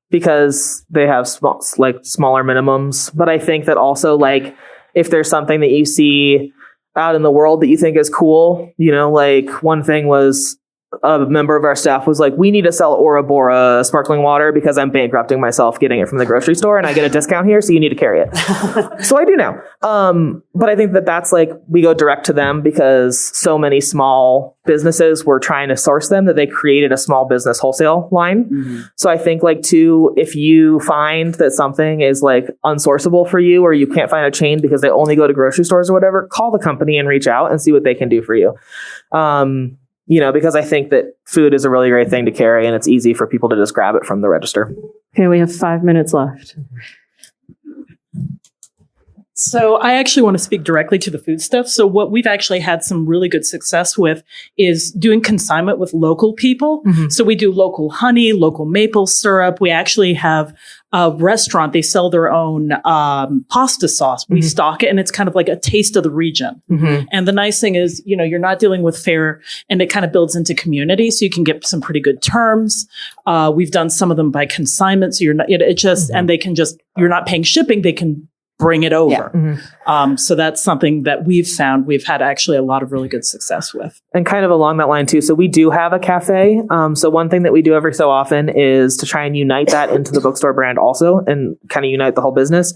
because they have smaller minimums. But I think that also like if there's something that you see out in the world that you think is cool, like one thing was a member of our staff was like, we need to sell Ora Bora sparkling water because I'm bankrupting myself getting it from the grocery store and I get a discount here. So you need to carry it. So I do now. But I think that that's like, we go direct to them because so many small businesses were trying to source them that they created a small business wholesale line. Mm-hmm. So I think like too, if you find that something is like unsourceable for you or you can't find a chain because they only go to grocery stores or whatever, call the company and reach out and see what they can do for you. Because I think that food is a really great thing to carry and it's easy for people to just grab it from the register. Okay, we have 5 minutes left. So I actually want to speak directly to the food stuff. So what we've actually had some really good success with is doing consignment with local people. Mm-hmm. So we do local honey, local maple syrup. We actually have a restaurant. They sell their own pasta sauce. We stock it and it's kind of like a taste of the region. Mm-hmm. And the nice thing is, you're not dealing with fare and it kind of builds into community. So you can get some pretty good terms. We've done some of them by consignment. So you're not, and they can just, you're not paying shipping. They can bring it over. Yeah. Mm-hmm. So that's something that we've found we've had actually a lot of really good success with. And kind of along that line too. So we do have a cafe. So one thing that we do every so often is to try and unite that into the bookstore brand also and kind of unite the whole business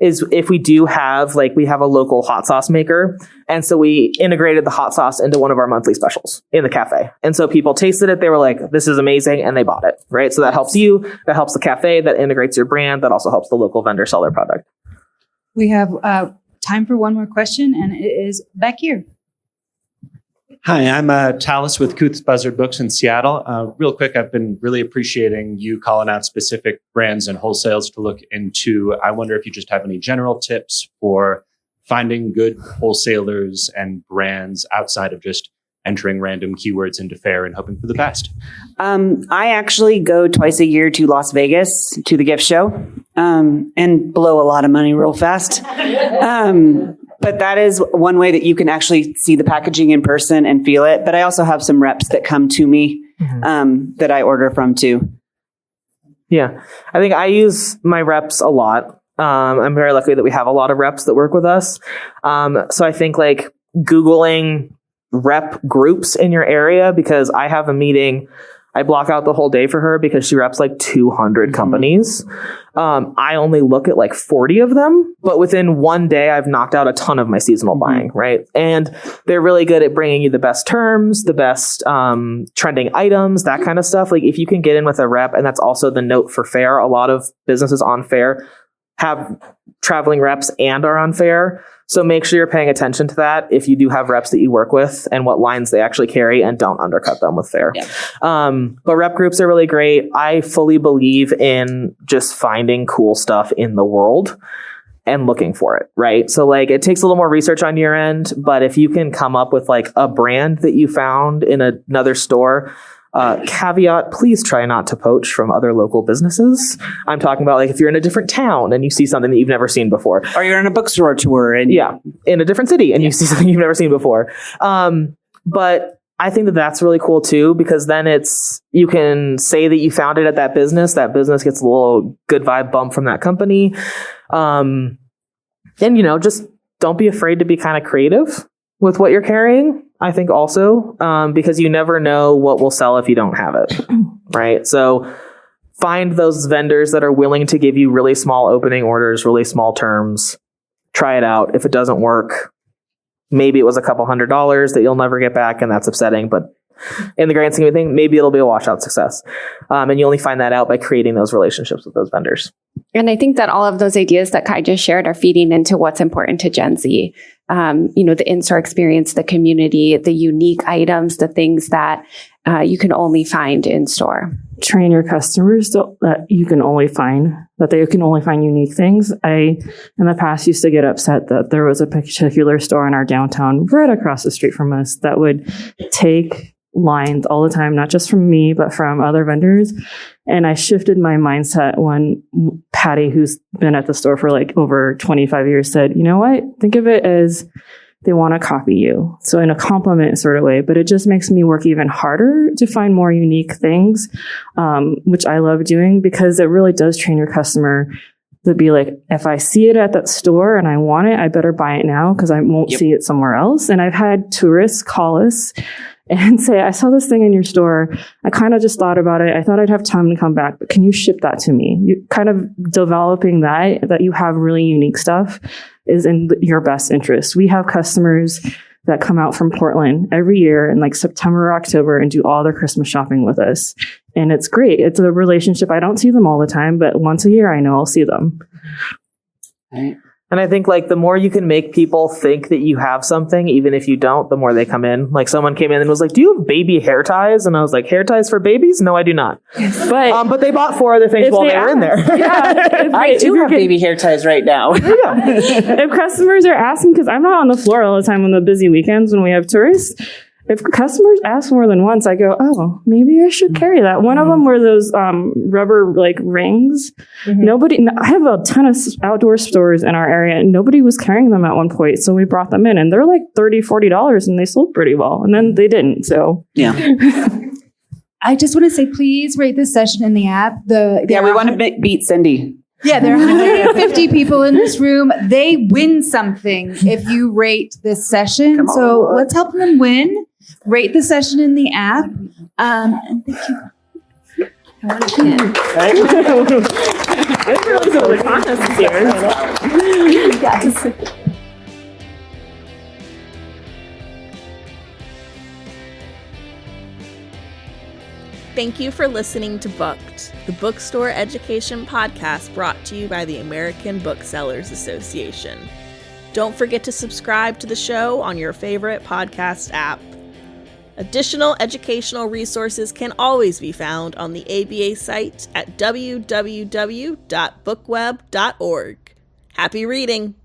is if we do have, we have a local hot sauce maker. And so we integrated the hot sauce into one of our monthly specials in the cafe. And so people tasted it. They were like, this is amazing. And they bought it. Right. So that helps you. That helps the cafe. That integrates your brand. That also helps the local vendor sell their product. We have time for one more question, and it is back here. Hi, I'm Talis with Coots Buzzard Books in Seattle. Real quick, I've been really appreciating you calling out specific brands and wholesales to look into. I wonder if you just have any general tips for finding good wholesalers and brands outside of just entering random keywords into Fair and hoping for the best. I actually go twice a year to Las Vegas to the gift show and blow a lot of money real fast. But that is one way that you can actually see the packaging in person and feel it. But I also have some reps that come to me that I order from too. Yeah, I think I use my reps a lot. I'm very lucky that we have a lot of reps that work with us. So I think Googling rep groups in your area, because I have a meeting, I block out the whole day for her because she reps 200 companies. I only look at 40 of them, but within one day I've knocked out a ton of my seasonal buying, right? And they're really good at bringing you the best terms, the best trending items, that kind of stuff. If you can get in with a rep, and that's also the note for Fair, a lot of businesses on Fair have traveling reps and are on Fair. So make sure you're paying attention to that if you do have reps that you work with and what lines they actually carry, and don't undercut them with Fair. Yeah. But rep groups are really great. I fully believe in just finding cool stuff in the world and looking for it, right? So it takes a little more research on your end, but if you can come up with a brand that you found in another store, caveat, please try not to poach from other local businesses. I'm talking about if you're in a different town and you see something that you've never seen before. Or you're in a bookstore tour and in a different city and you see something you've never seen before. But I think that that's really cool too, because then you can say that you found it at that business gets a little good vibe bump from that company. And just don't be afraid to be kind of creative with what you're carrying. I think also, because you never know what will sell if you don't have it, right? So find those vendors that are willing to give you really small opening orders, really small terms. Try it out. If it doesn't work, maybe it was a couple $100s that you'll never get back, and that's upsetting. But in the grand scheme of things, maybe it'll be a washout success. And you only find that out by creating those relationships with those vendors. And I think that all of those ideas that Kai just shared are feeding into what's important to Gen Z. The in-store experience, the community, the unique items, the things that you can only find in store. Train your customers that they can only find unique things. I, in the past, used to get upset that there was a particular store in our downtown right across the street from us that would take lines all the time, not just from me, but from other vendors. And I shifted my mindset when Patty, who's been at the store for like over 25 years, said, you know what? Think of it as they want to copy you. So in a compliment sort of way, but it just makes me work even harder to find more unique things, which I love doing because it really does train your customer to be like, if I see it at that store and I want it, I better buy it now because I won't see it somewhere else. And I've had tourists call us and say, I saw this thing in your store. I kind of just thought about it. I thought I'd have time to come back, but can you ship that to me? You kind of developing that you have really unique stuff is in your best interest. We have customers that come out from Portland every year in like September or October and do all their Christmas shopping with us. And it's great. It's a relationship. I don't see them all the time, but once a year I know I'll see them. Right. And I think like the more you can make people think that you have something, even if you don't, the more they come in. Like someone came in and was like, do you have baby hair ties? And I was like, hair ties for babies? No, I do not. But they bought 4 other things while they were in there. Yeah, I do have baby hair ties right now. If customers are asking, because I'm not on the floor all the time on the busy weekends when we have tourists, if customers ask more than once, I go, oh, maybe I should carry that. One of them were those rubber like rings. I have a ton of outdoor stores in our area and nobody was carrying them at one point. So we brought them in and they're like $30, $40 and they sold pretty well. And then they didn't. So yeah. I just want to say, please rate this session in the app. We want to beat Cindy. Yeah, there are 150 people in this room. They win something if you rate this session. So let's help them win. Rate the session in the app. And thank you. I want to pin. Yes. Thank you for listening to Booked, the bookstore education podcast brought to you by the American Booksellers Association. Don't forget to subscribe to the show on your favorite podcast app. Additional educational resources can always be found on the ABA site at www.bookweb.org. Happy reading!